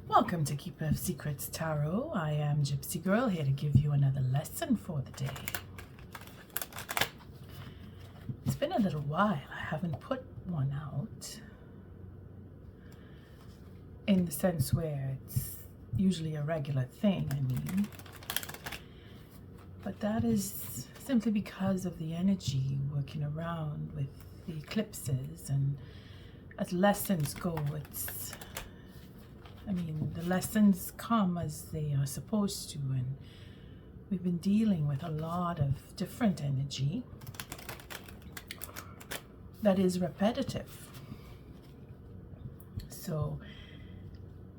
Welcome to Keeper of Secrets Tarot. I am Gypsy Girl, here to give you another lesson for the day. It's been a little while. I haven't put one out in the sense where it's usually a regular thing, but that is simply because of the energy working around with the eclipses, and as lessons go, the lessons come as they are supposed to, and we've been dealing with a lot of different energy that is repetitive. So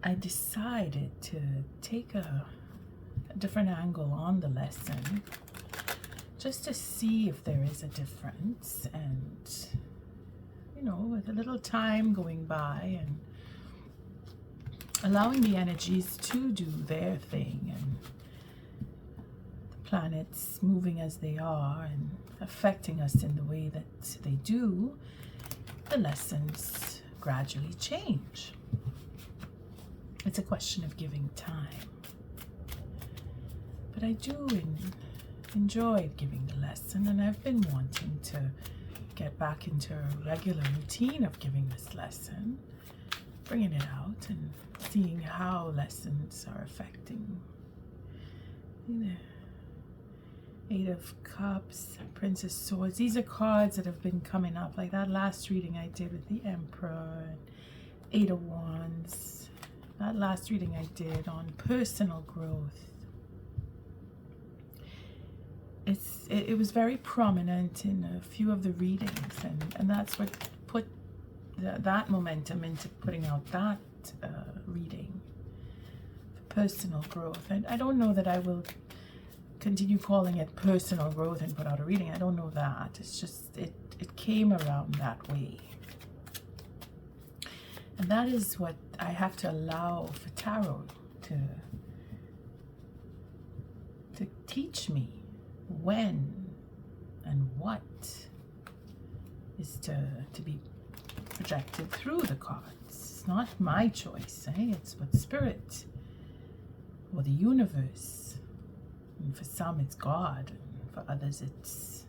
I decided to take a different angle on the lesson just to see if there is a difference, and with a little time going by and allowing the energies to do their thing, and the planets moving as they are and affecting us in the way that they do, the lessons gradually change. It's a question of giving time. But I do enjoy giving the lesson, and I've been wanting to get back into a regular routine of giving this lesson, bringing it out and seeing how lessons are affecting. Eight of Cups, Princess Swords. These are cards that have been coming up, like that last reading I did with the Emperor, and Eight of Wands. That last reading I did on personal growth. It was very prominent in a few of the readings, and that's what put that momentum into putting out that reading for personal growth. And I don't know that I will continue calling it personal growth and put out a reading. I don't know that. It's just it came around that way. And that is what I have to allow for tarot to teach me when and what is to be projected through the cards. It's not my choice, it's what Spirit or the universe, and for some it's God, and for others it's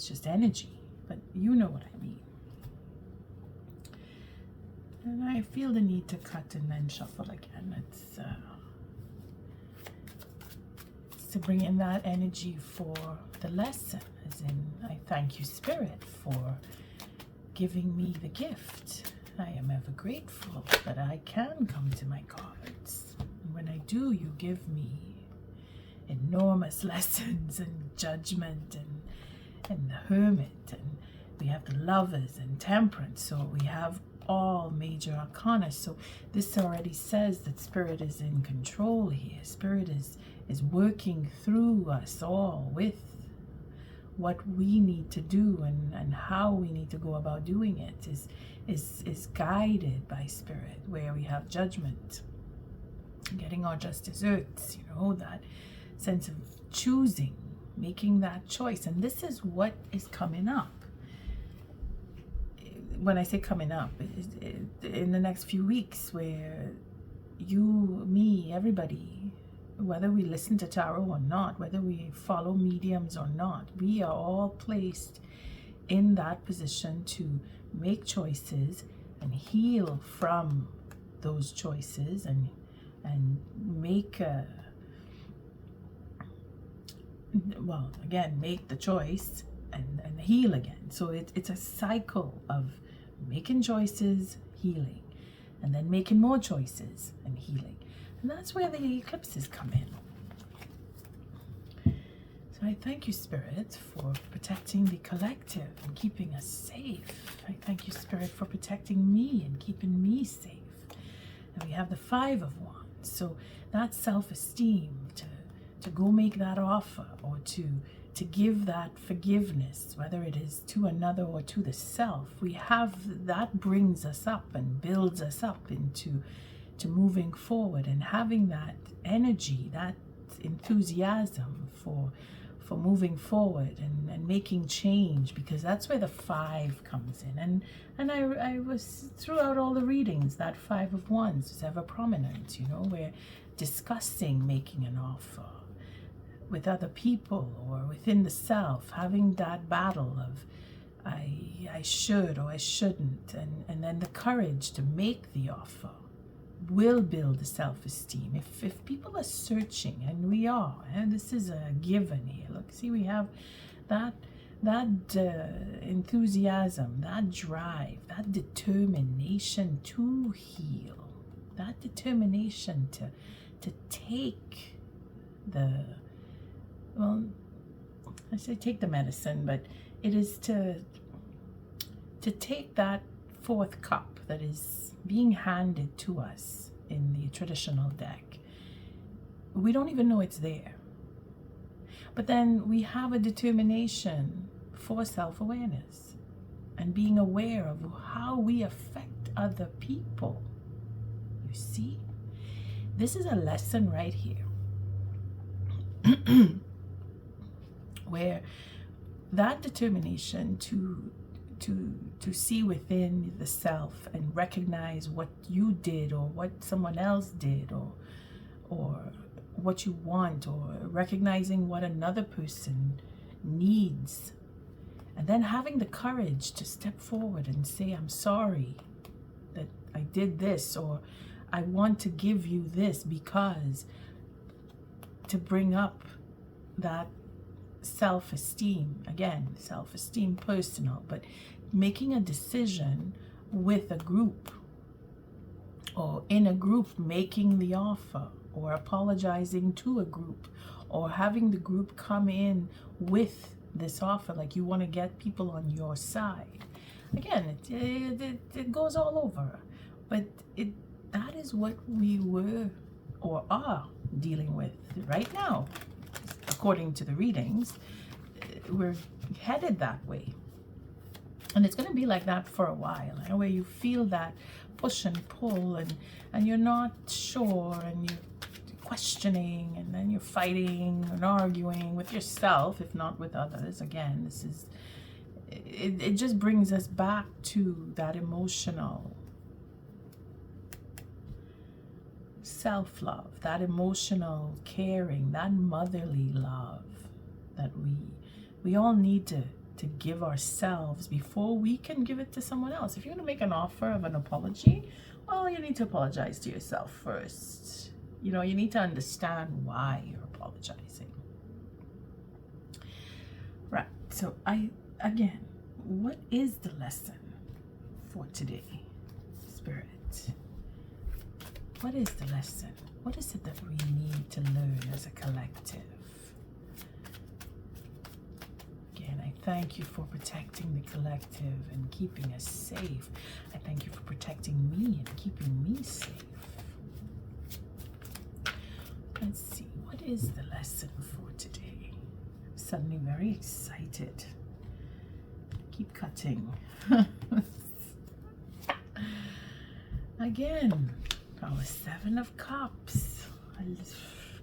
just energy, but you know what I mean. And I feel the need to cut and then shuffle again. It's to bring in that energy for the lesson, as in, I thank you, Spirit, for giving me the gift. I am ever grateful that I can come to my cards. And when I do, you give me enormous lessons and judgment and the Hermit, and we have the Lovers and Temperance. So we have all major arcana. So this already says that Spirit is in control here. Spirit is working through us all with what we need to do, and how we need to go about doing it is guided by Spirit, where we have judgment, getting our just desserts, that sense of choosing, making that choice. And this is what is coming up. When I say coming up, in the next few weeks, where you, me, everybody, whether we listen to tarot or not, whether we follow mediums or not, we are all placed in that position to make choices and heal from those choices, and make make the choice and heal again. So it's a cycle of making choices, healing, and then making more choices and healing. And that's where the eclipses come in. So I thank you, Spirit, for protecting the collective and keeping us safe. I thank you, Spirit, for protecting me and keeping me safe. And we have the Five of Wands. So that self-esteem to go make that offer, or to give that forgiveness, whether it is to another or to the self, we have that, brings us up and builds us up into moving forward, and having that energy, that enthusiasm for moving forward and making change, because that's where the 5 comes in. And I was, throughout all the readings, that 5 of Wands is ever prominent, you know, where discussing making an offer with other people or within the self, having that battle of I should or I shouldn't, and then the courage to make the offer will build the self-esteem. If people are searching, and we are, and this is a given here. Look, see, we have that enthusiasm, that drive, that determination to heal, that determination to take the, well, I say take the medicine, but it is to take that 4th cup that is being handed to us in the traditional deck. We don't even know it's there. But then we have a determination for self-awareness and being aware of how we affect other people. You see? This is a lesson right here. Where that determination to see within the self and recognize what you did or what someone else did, or what you want, or recognizing what another person needs, and then having the courage to step forward and say, I'm sorry that I did this, or I want to give you this, because to bring up that self-esteem, again, self-esteem personal, but making a decision with a group, or in a group making the offer, or apologizing to a group, or having the group come in with this offer, like you want to get people on your side. Again, it goes all over, but that is what we were or are dealing with right now. According to the readings, we're headed that way. And it's going to be like that for a while, where you feel that push and pull, and you're not sure, and you're questioning, and then you're fighting and arguing with yourself, if not with others. Again, this is, it just brings us back to that emotional self-love, that emotional caring, that motherly love that we all need to give ourselves before we can give it to someone else. If you're going to make an offer of an apology, well, you need to apologize to yourself first. You know, you need to understand why you're apologizing. Right. So again, what is the lesson for today, Spirit? What is the lesson? What is it that we need to learn as a collective? Again, I thank you for protecting the collective and keeping us safe. I thank you for protecting me and keeping me safe. Let's see, what is the lesson for today? I'm suddenly very excited. Keep cutting. Again, our 7 of Cups.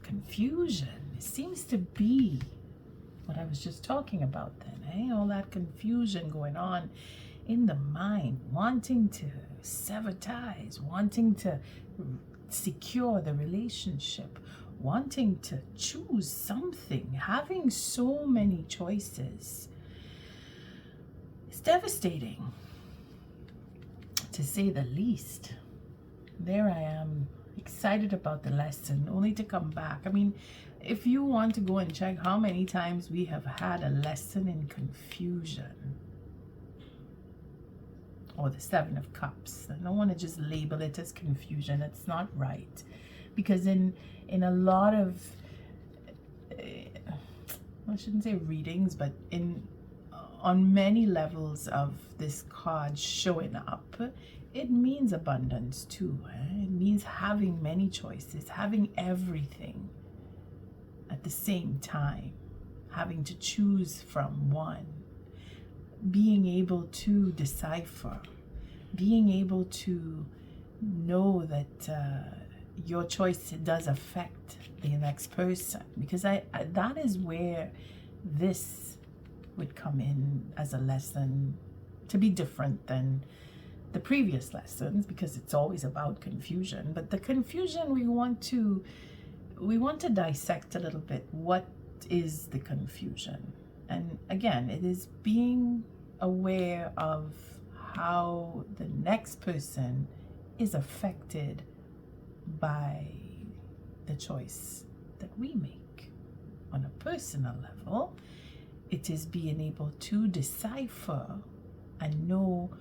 Confusion. It seems to be what I was just talking about then, All that confusion going on in the mind, wanting to sever ties, wanting to secure the relationship, wanting to choose something, having so many choices. It's devastating, to say the least. There I am, excited about the lesson, only to come back. I mean, if you want to go and check how many times we have had a lesson in confusion, or the 7 of Cups. I don't want to just label it as confusion. It's not right. Because in a lot of, I shouldn't say readings, but on many levels of this card showing up, it means abundance too. It means having many choices, having everything at the same time, having to choose from one, being able to decipher, being able to know that your choice does affect the next person. Because that is where this would come in as a lesson to be different than the previous lessons, because it's always about confusion. But the confusion, we want to dissect a little bit. What is the confusion? And again, it is being aware of how the next person is affected by the choice that we make. On a personal level, it is being able to decipher and know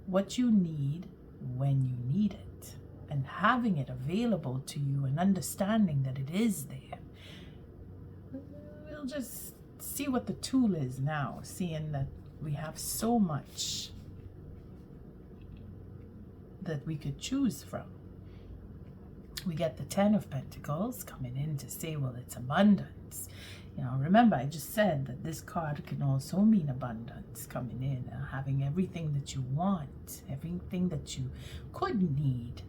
what you need when you need it, and having it available to you and understanding that it is there. We'll just see what the tool is now, seeing that we have so much that we could choose from. We get the 10 of Pentacles coming in to say, well, it's abundance. You know, remember, I just said that this card can also mean abundance coming in, having everything that you want, everything that you could need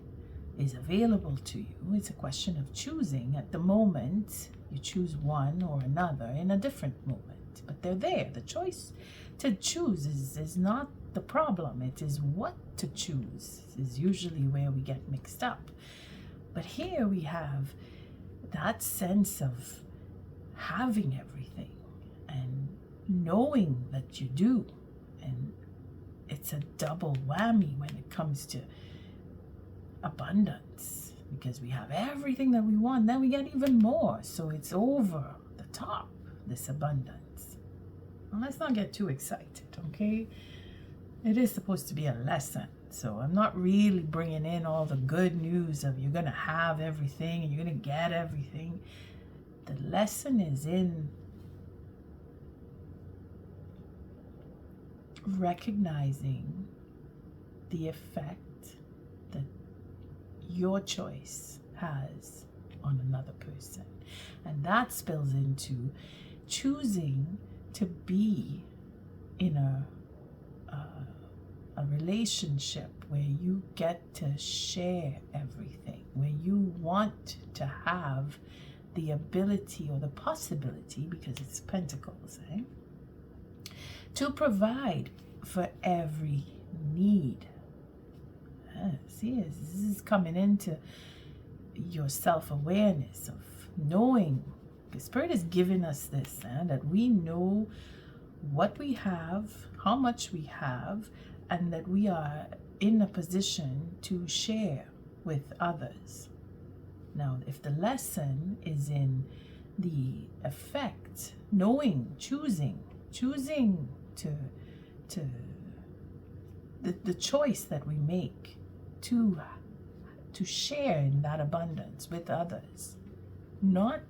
is available to you. It's a question of choosing. At the moment, you choose one or another in a different moment, but they're there. The choice to choose is not the problem. It is what to choose is usually where we get mixed up. But here we have that sense of having everything and knowing that you do. And it's a double whammy when it comes to abundance, because we have everything that we want, then we get even more. So it's over the top, this abundance. Well, let's not get too excited, okay? It is supposed to be a lesson. So I'm not really bringing in all the good news of you're going to have everything and you're going to get everything. The lesson is in recognizing the effect that your choice has on another person. And that spills into choosing to be in a relationship where you get to share everything, where you want to have the ability or the possibility, because it's Pentacles, to provide for every need. See, this is coming into your self-awareness of knowing. The Spirit is giving us this, that we know what we have, how much we have, and that we are in a position to share with others. Now, if the lesson is in the effect, knowing, choosing to the choice that we make to share in that abundance with others, not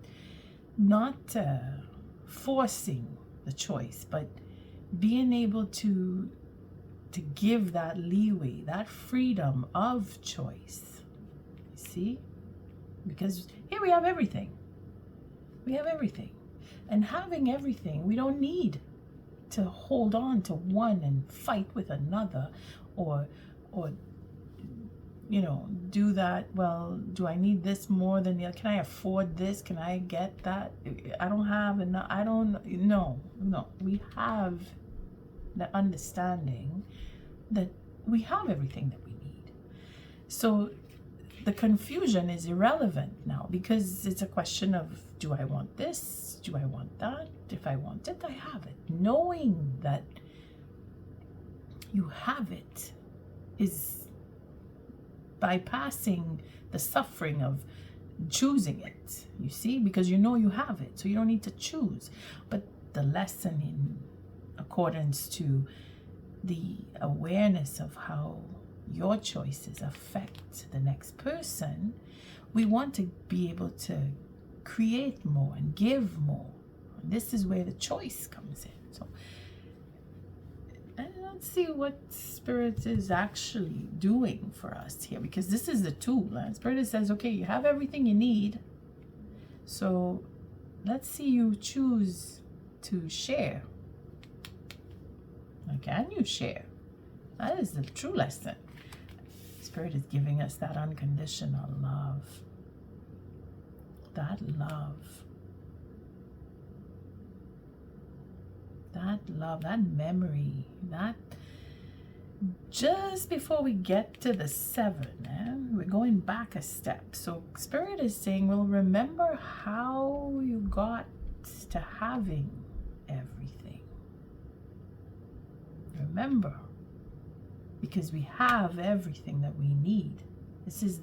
forcing the choice, but being able to give that leeway, that freedom of choice. You see? Because here we have everything. We have everything. And having everything, we don't need to hold on to one and fight with another, or you know, do that. Well, do I need this more than the other? Can I afford this? Can I get that? I don't have enough. No. We have the understanding that we have everything that we need. So the confusion is irrelevant now, because it's a question of, do I want this? Do I want that? If I want it, I have it. Knowing that you have it is bypassing the suffering of choosing it, you see, because you know you have it, so you don't need to choose. But the lesson, in accordance to the awareness of how your choices affect the next person, we want to be able to create more and give more. And this is where the choice comes in. So let's see what Spirit is actually doing for us here, because this is the tool. And Spirit says, okay, you have everything you need, so let's see you choose to share. Now, can you share? That is the true lesson. Spirit is giving us that unconditional love. That love. that love, that memory, that just before we get to the 7, we're going back a step. So Spirit is saying, well, remember how you got to having everything. Remember, because we have everything that we need. This is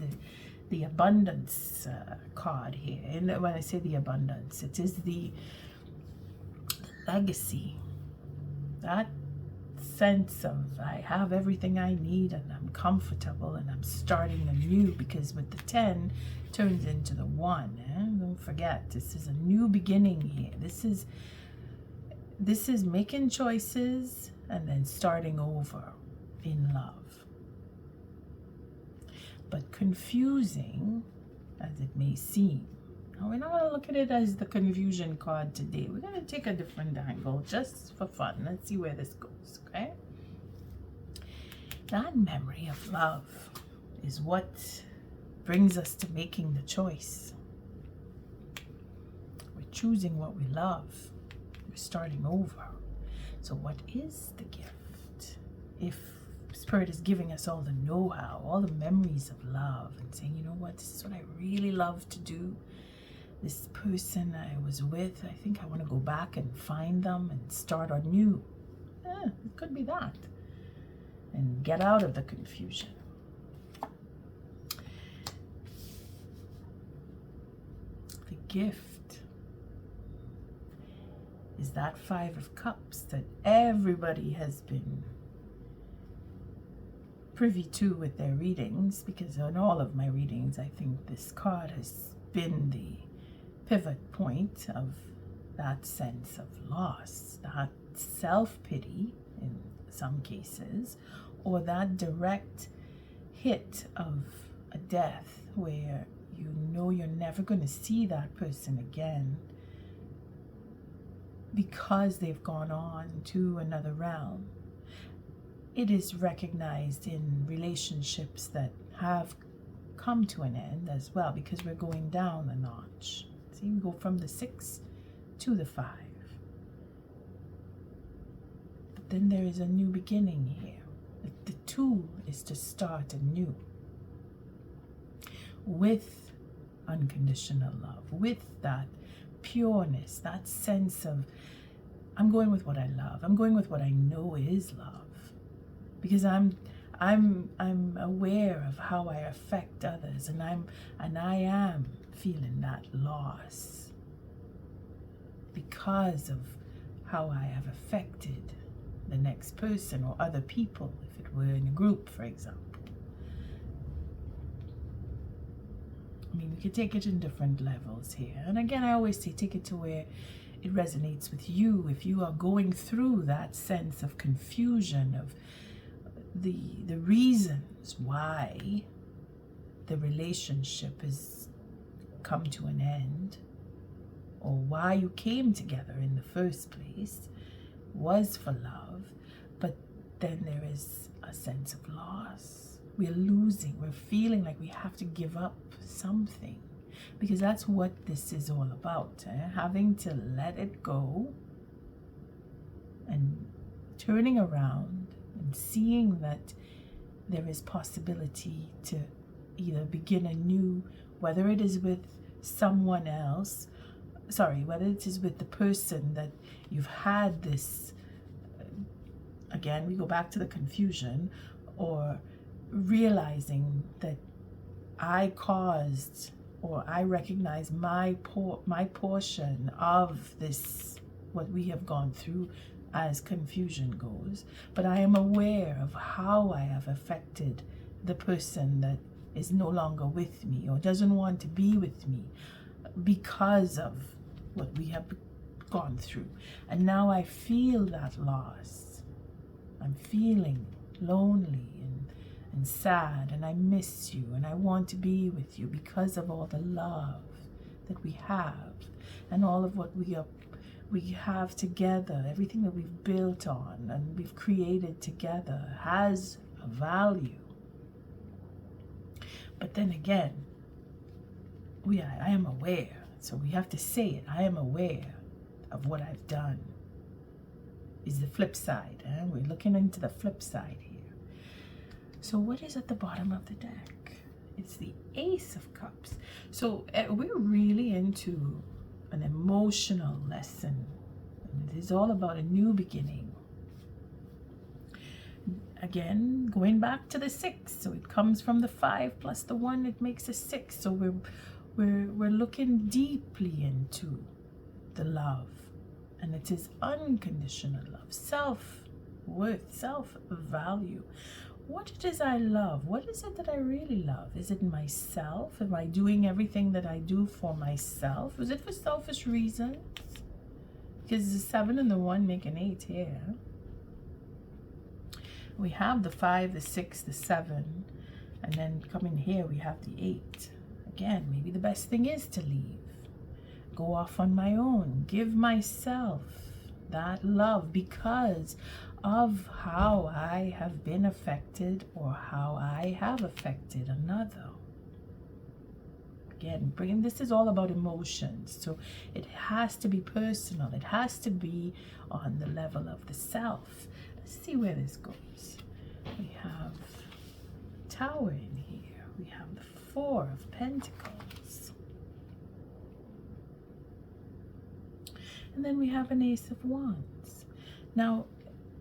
the abundance card here. And when I say the abundance, it is the legacy. That sense of I have everything I need and I'm comfortable and I'm starting anew, because with the 10 turns into the 1. Don't forget, this is a new beginning here. This is making choices and then starting over in love. But confusing as it may seem. Now, we're not going to look at it as the confusion card today. We're going to take a different angle just for fun. Let's see where this goes, okay? That memory of love is what brings us to making the choice. We're choosing what we love. We're starting over. So what is the gift? If Spirit is giving us all the know-how, all the memories of love, and saying, you know what, this is what I really love to do. This person I was with, I think I want to go back and find them and start anew. It could be that. And get out of the confusion. The gift is that 5 of Cups that everybody has been privy to with their readings, because in all of my readings I think this card has been the pivot point of that sense of loss, that self-pity in some cases, or that direct hit of a death where you know you're never going to see that person again because they've gone on to another realm. It is recognized in relationships that have come to an end as well, because we're going down a notch. See, we go from the 6 to the 5. But then there is a new beginning here. The 2 is to start anew with unconditional love, with that pureness, that sense of I'm going with what I love. I'm going with what I know is love. Because I'm aware of how I affect others, and I am feeling that loss because of how I have affected the next person or other people, if it were in a group, for example. I mean, we could take it in different levels here. And again, I always say take it to where it resonates with you. If you are going through that sense of confusion, of the reasons why the relationship has come to an end, or why you came together in the first place, was for love, but then there is a sense of loss. We're losing, we're feeling like we have to give up something, because that's what this is all about, having to let it go and turning around and seeing that there is possibility to either begin anew, whether it is with someone else, whether it is with the person that you've had this, again, we go back to the confusion, or realizing that I caused, or I recognize my portion of this, what we have gone through as confusion goes, but I am aware of how I have affected the person that is no longer with me or doesn't want to be with me because of what we have gone through. And now I feel that loss. I'm feeling lonely and sad, and I miss you, and I want to be with you because of all the love that we have and all of what we have together. Everything that we've built on and we've created together has a value. But then again, I am aware, so we have to say it. I am aware of what I've done. is the flip side. We're looking into the flip side here. So what is at the bottom of the deck? It's the Ace of Cups. So we're really into an emotional lesson. And it is all about a new beginning. Again, going back to the 6. So it comes from the 5 plus the 1, it makes a 6. So we're looking deeply into the love. And it is unconditional love, self-worth, self-value. What it is I love? What is it that I really love? Is it myself? Am I doing everything that I do for myself? Is it for selfish reasons? Because the 7 and the 1 make an 8 here. We have the 5, the 6, the 7, and then coming here we have the 8. Again, maybe the best thing is to leave. Go off on my own. Give myself that love because of how I have been affected or how I have affected another. Again, this is all about emotions. So it has to be personal. It has to be on the level of the self. Let's see where this goes. We have Tower in here. We have the 4 of Pentacles. And then we have an Ace of Wands. Now,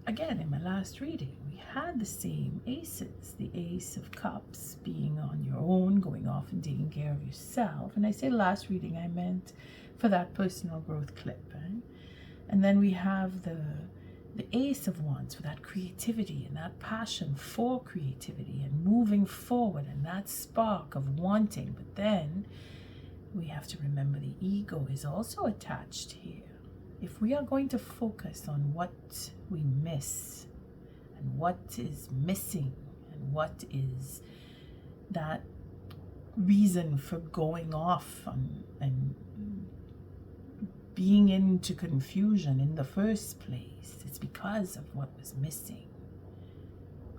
again, in my last reading, we had the same aces. The Ace of Cups being on your own, going off and taking care of yourself. And I say last reading, I meant for that personal growth clip. Right? And then we have the Ace of Wands for that creativity and that passion for creativity and moving forward and that spark of wanting. But then we have to remember the ego is also attached here. If we are going to focus on what we miss and what is missing and what is that reason for going off and being into confusion in the first place, it's because of what was missing.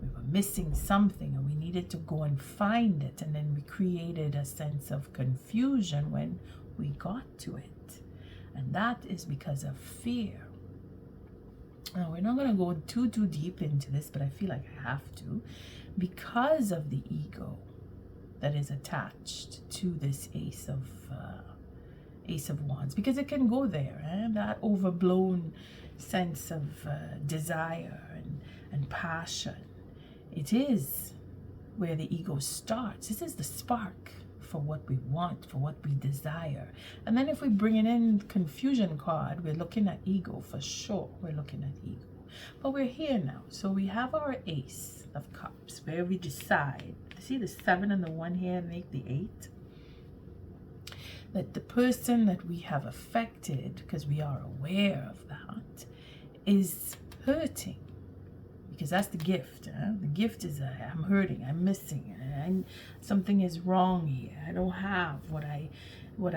We were missing something and we needed to go and find it, and then we created a sense of confusion when we got to it. And that is because of fear. Now, we're not going to go too deep into this, but I feel like I have to. Because of the ego that is attached to this Ace of Wands. Because it can go there. That overblown sense of desire and passion. It is where the ego starts. This is the spark for what we want, for what we desire. And then if we bring it in confusion card, we're looking at ego for sure. We're looking at ego. But we're here now. So we have our Ace of Cups where we decide. See the 7 and the 1 here make the 8? That the person that we have affected, because we are aware of that, is hurting. Because that's the gift. The gift is I'm hurting, I'm missing, and something is wrong here. I don't have what I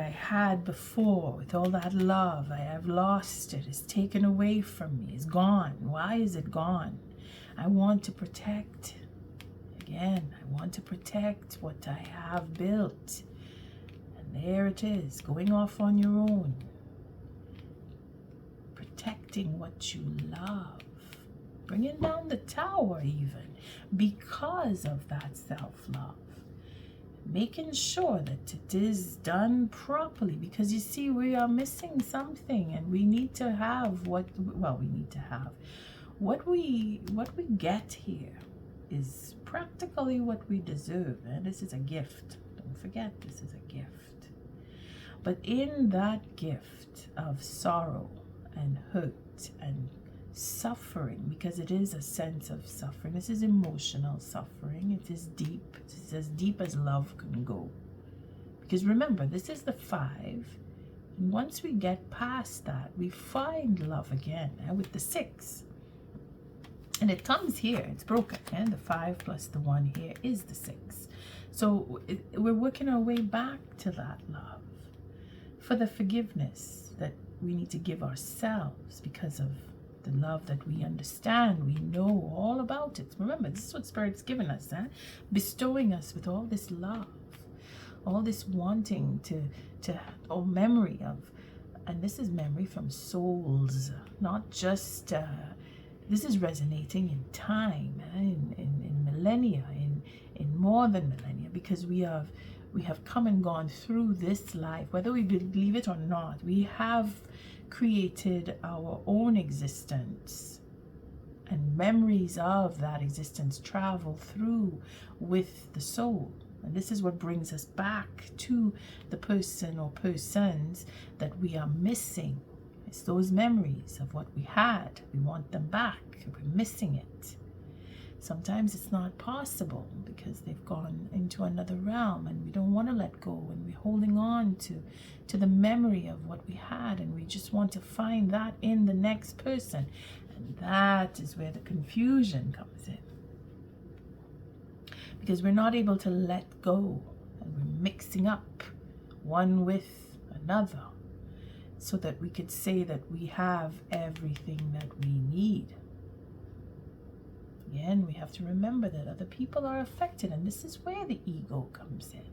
had before with all that love. I have lost it. It's taken away from me. It's gone. Why is it gone? I want to protect. Again, I want to protect what I have built. And there it is, going off on your own. Protecting what you love. Bringing down the Tower even because of that self-love. Making sure that it is done properly, because you see we are missing something and we need to have what we get here is practically what we deserve, and this is a gift. Don't forget, this is a gift. But in that gift of sorrow and hurt and suffering, because it is a sense of suffering. This is emotional suffering. It is deep. It is as deep as love can go. Because remember, this is the 5. And once we get past that, we find love again with the 6. And it comes here. It's broken. And the 5 plus the 1 here is the 6. So we're working our way back to that love. For the forgiveness that we need to give ourselves because of the love that we understand, we know all about it. Remember, this is what Spirit's given us, bestowing us with all this love, all this wanting to or memory of And this is memory from souls, not just, this is resonating in time, in millennia, in more than millennia, because we have come and gone through this life, whether we believe it or not. We have created our own existence, and memories of that existence travel through with the soul. And this is what brings us back to the person or persons that we are missing. It's those memories of what we had. We want them back. We're missing it. Sometimes it's not possible because they've gone into another realm, and we don't want to let go, and we're holding on to the memory of what we had, and we just want to find that in the next person. And that is where the confusion comes in. Because we're not able to let go, and we're mixing up one with another so that we could say that we have everything that we need. Again, we have to remember that other people are affected, and this is where the ego comes in.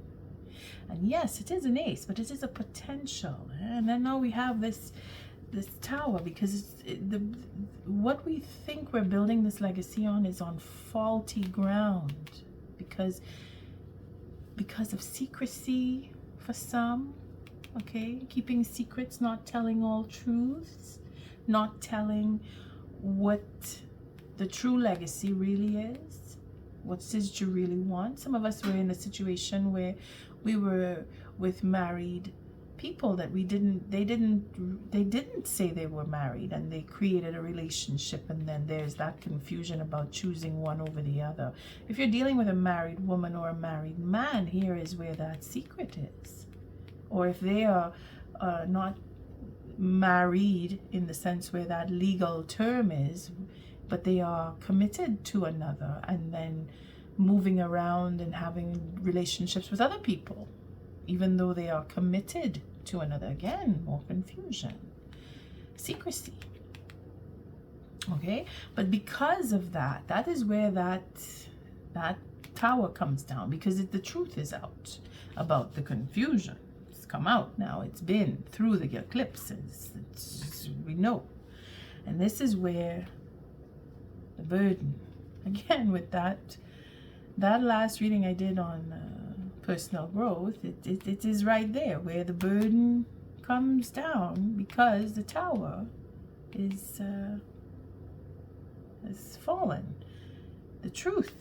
And yes, it is an ace, but it is a potential. And then now we have this tower, because what we think we're building this legacy on is on faulty ground. Because of secrecy for some, okay, keeping secrets, not telling all truths, not telling what the true legacy really is. What did you really want? Some of us were in a situation where we were with married people that they didn't say they were married, and they created a relationship, and then there's that confusion about choosing one over the other. If you're dealing with a married woman or a married man, here is where that secret is. Or if they are not married in the sense where that legal term is, but they are committed to another, and then moving around and having relationships with other people, even though they are committed to another. Again, more confusion, secrecy. Okay, but because of that, that is where that tower comes down, because the truth is out about the confusion. It's come out now. It's been through the eclipses. We know, and this is where the burden. Again, with that last reading I did on personal growth, it is right there where the burden comes down, because the tower is fallen. The truth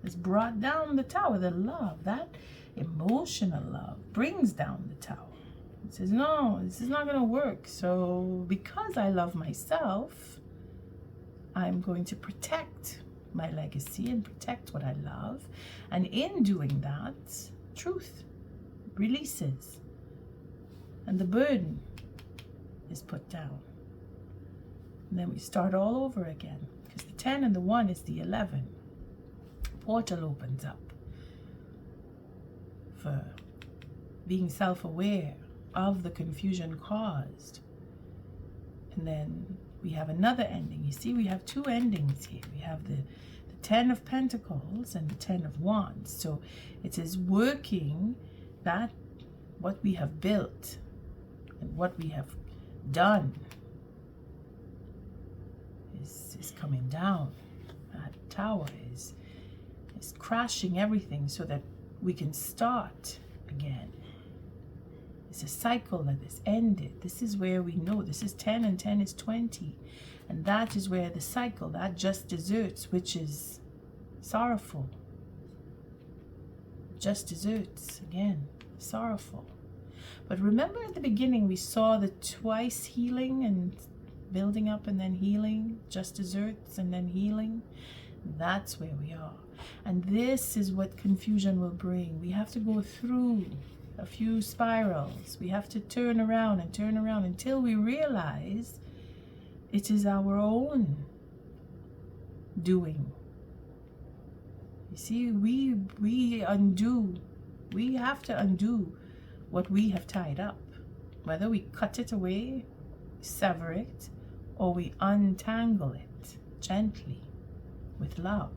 has brought down the tower. The love, that emotional love, brings down the tower. It says, no, this is not going to work. So because I love myself, I'm going to protect my legacy and protect what I love. And in doing that, truth releases, and the burden is put down. And then we start all over again, because the 10 and the 1 is the 11. Portal opens up for being self-aware of the confusion caused. And then we have another ending. You see, we have two endings here. We have the 10 of Pentacles and the 10 of Wands. So it is working that what we have built and what we have done is coming down. That tower is crashing everything so that we can start again. It's a cycle that is ended. This is where we know this is 10 and 10 is 20. And that is where the cycle, that just desserts, which is sorrowful. Just desserts, again, sorrowful. But remember at the beginning we saw the twice healing and building up and then healing, just desserts and then healing. That's where we are. And this is what confusion will bring. We have to go through a few spirals. We have to turn around until we realize it is our own doing. You see, we have to undo what we have tied up. Whether we cut it away, sever it, or we untangle it gently with love.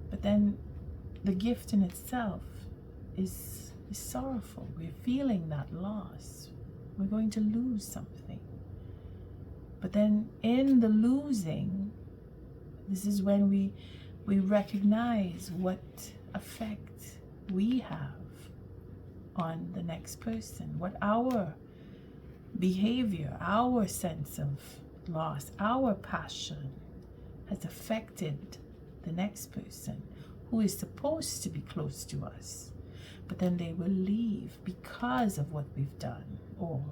But then the gift in itself is sorrowful. We're feeling that loss. We're going to lose something. But then in the losing, this is when we recognize what effect we have on the next person, what our behavior, our sense of loss, our passion has affected the next person who is supposed to be close to us. But then they will leave because of what we've done, or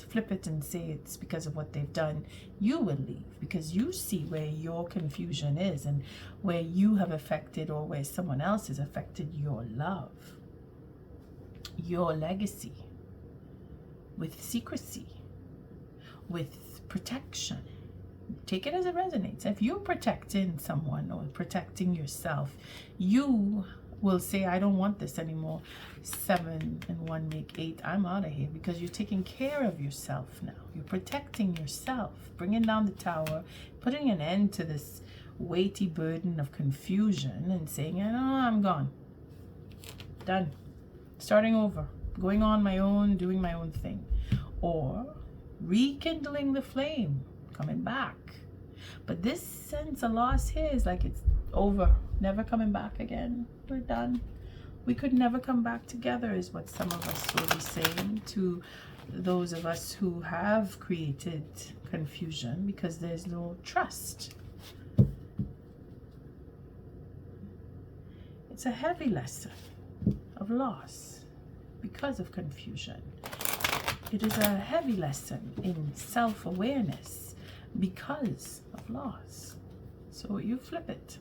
flip it and say it's because of what they've done. You will leave because you see where your confusion is and where you have affected, or where someone else has affected your love, your legacy, with secrecy, with protection. Take it as it resonates. If you're protecting someone or protecting yourself, you will say, I don't want this anymore. 7 and 1 make 8. I'm out of here, because you're taking care of yourself now. You're protecting yourself, bringing down the tower, putting an end to this weighty burden of confusion and saying, oh, I'm gone. Done. Starting over. Going on my own, doing my own thing. Or rekindling the flame, coming back. But this sense of loss here is like it's over, never coming back again. We're done. We could never come back together, is what some of us will be saying to those of us who have created confusion, because there's no trust. It's a heavy lesson of loss because of confusion. It is a heavy lesson in self-awareness because of loss. So you flip it.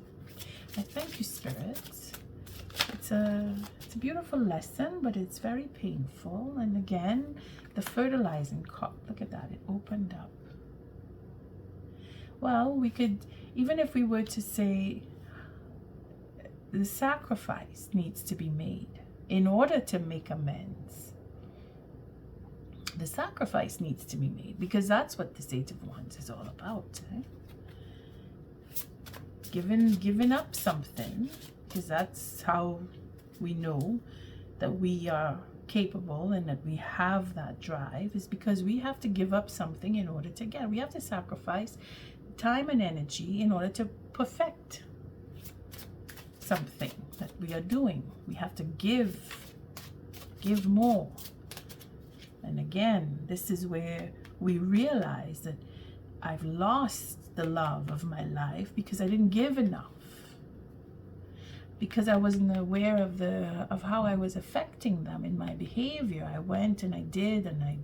I thank you, Spirit. It's a beautiful lesson, but it's very painful. And again, the fertilizing cup, look at that, it opened up. Well, we could, even if we were to say the sacrifice needs to be made in order to make amends. The sacrifice needs to be made, because that's what this 8 of Wands is all about. Giving up something, because that's how we know that we are capable and that we have that drive, is because we have to give up something in order to get. We have to sacrifice time and energy in order to perfect something that we are doing. We have to give more. And again, this is where we realize that I've lost the love of my life because I didn't give enough, because I wasn't aware of how I was affecting them in my behavior. I went and I did and I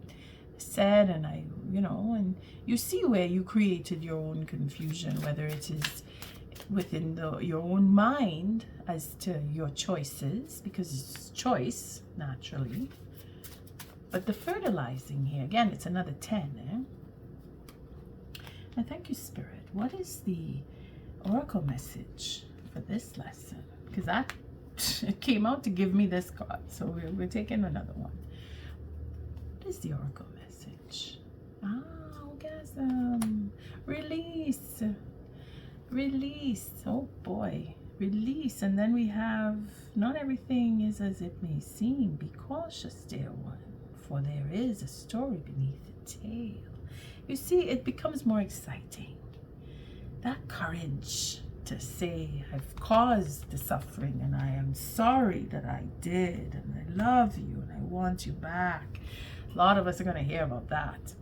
said and I, and you see where you created your own confusion, whether it is within your own mind as to your choices, because it's choice naturally. But the fertilizing here, again, it's another 10. And thank you, Spirit. What is the oracle message for this lesson? Because it came out to give me this card, so we're taking another one. What is the oracle message? Orgasm. Release. Release. Oh boy. Release. And then we have, not everything is as it may seem. Be cautious, dear one, for there is a story beneath the tale. You see, it becomes more exciting. That courage to say, I've caused the suffering and I am sorry that I did, and I love you and I want you back. A lot of us are going to hear about that.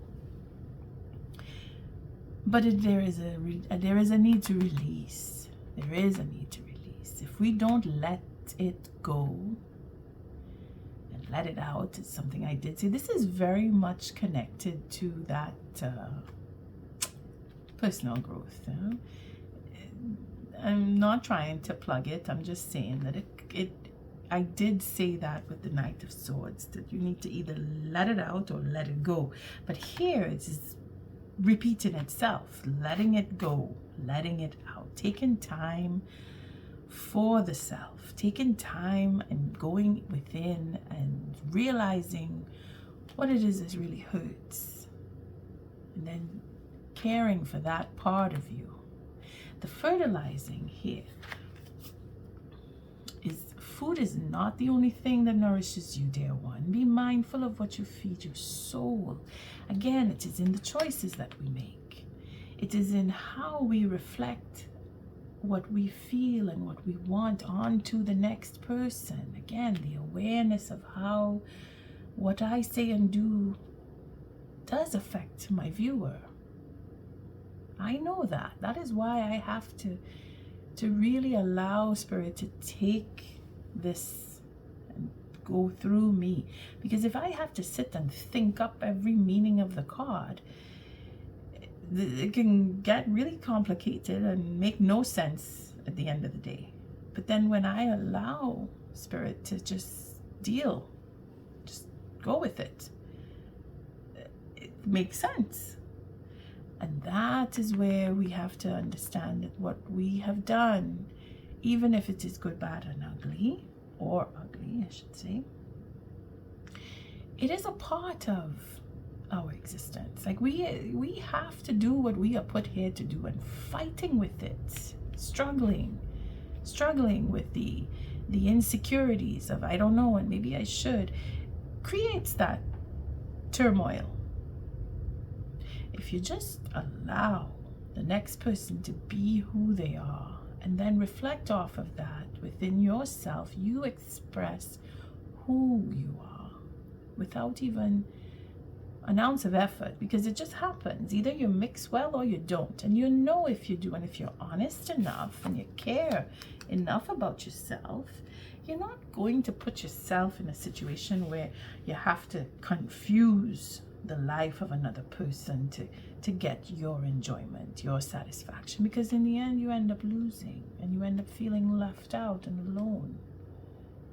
But there is a need to release. There is a need to release. If we don't let it go and let it out, it's something I did say. This is very much connected to that personal growth. I'm not trying to plug it. I'm just saying that I did say that with the Knight of Swords, that you need to either let it out or let it go. But here it's repeating itself, letting it go, letting it out, taking time for the self, taking time and going within and realizing what it is that really hurts, and then caring for that part of you. The fertilizing here is food is not the only thing that nourishes you, dear one. Be mindful of what you feed your soul. Again, it is in the choices that we make. It is in how we reflect what we feel and what we want onto the next person. Again, the awareness of how what I say and do does affect my viewer. I know that. That is why I have to really allow Spirit to take this and go through me. Because if I have to sit and think up every meaning of the card, it can get really complicated and make no sense at the end of the day. But then when I allow Spirit to just deal, just go with it, it makes sense. And that is where we have to understand that what we have done, even if it is good, bad, and ugly, or ugly, I should say, it is a part of our existence. Like we have to do what we are put here to do, and fighting with it, struggling with the insecurities of I don't know and maybe I should, creates that turmoil. If you just allow the next person to be who they are and then reflect off of that within yourself, you express who you are without even an ounce of effort, because it just happens. Either you mix well or you don't, and you know if you do. And if you're honest enough and you care enough about yourself, you're not going to put yourself in a situation where you have to confuse the life of another person to get your enjoyment, your satisfaction, because in the end you end up losing and you end up feeling left out and alone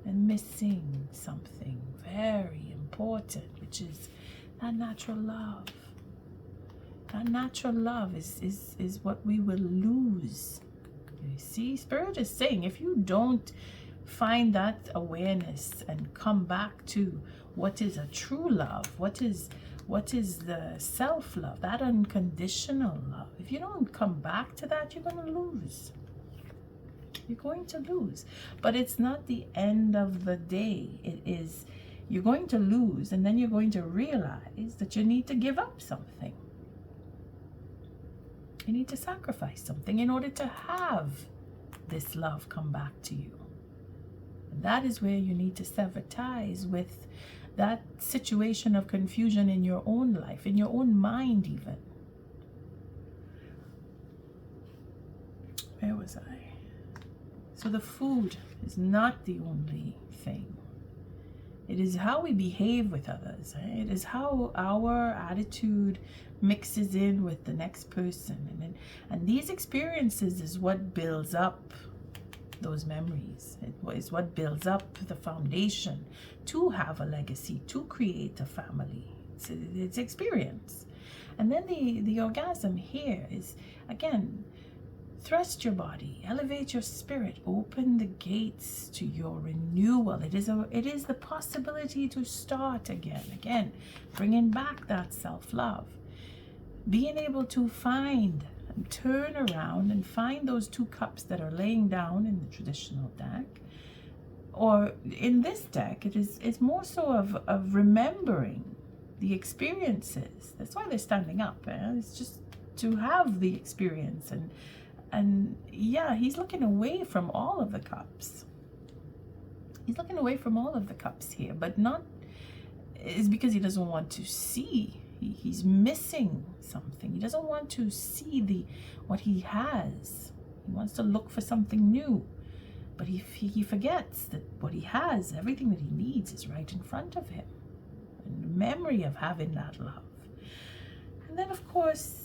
and missing something very important, which is that natural love. That natural love is what we will lose. You see, Spirit is saying if you don't find that awareness and come back to what is a true love, what is the self-love, that unconditional love, if you don't come back to that, you're going to lose. You're going to lose. But it's not the end of the day. It is, you're going to lose, and then you're going to realize that you need to give up something. You need to sacrifice something in order to have this love come back to you. And that is where you need to sever ties with that situation of confusion in your own life, in your own mind even. Where was I? So the food is not the only thing. It is how we behave with others. It is how our attitude mixes in with the next person. And these experiences is what builds up those memories. It is what builds up the foundation to have a legacy, to create a family. It's experience. And then the orgasm here is, again, thrust your body, elevate your spirit, open the gates to your renewal. It is the possibility to start again, bringing back that self-love, being able to find and turn around and find those two cups that are laying down in the traditional deck, or in this deck, it's more so of remembering the experiences. That's why they're standing up. It's just to have the experience. And yeah, he's looking away from all of the cups. He's looking away from all of the cups here, but not is because he doesn't want to see. He's missing something. He doesn't want to see what he has. He wants to look for something new. But he forgets that what he has, everything that he needs, is right in front of him. And the memory of having that love. And then, of course,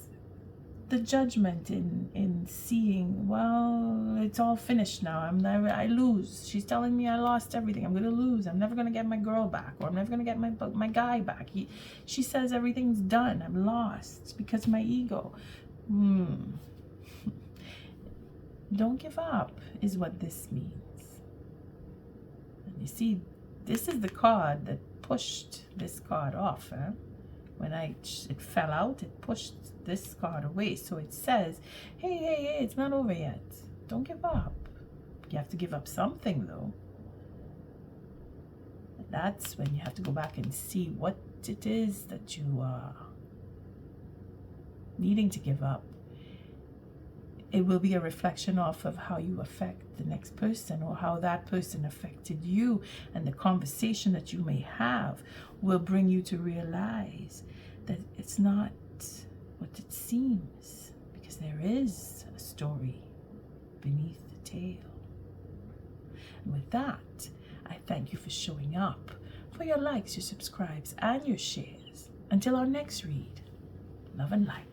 the judgment in seeing, well, it's all finished now. I lose. She's telling me I lost everything. I'm going to lose. I'm never going to get my girl back, or I'm never going to get my guy back. She says everything's done. I'm lost because of my ego. Don't give up is what this means. And you see, this is the card that pushed this card off. When it fell out, it pushed this card away. So it says, hey, it's not over yet. Don't give up. You have to give up something, though. That's when you have to go back and see what it is that you are needing to give up. It will be a reflection off of how you affect the next person, or how that person affected you, and the conversation that you may have will bring you to realize that it's not what it seems, because there is a story beneath the tale. And with that, I thank you for showing up, for your likes, your subscribes, and your shares. Until our next read, love and light.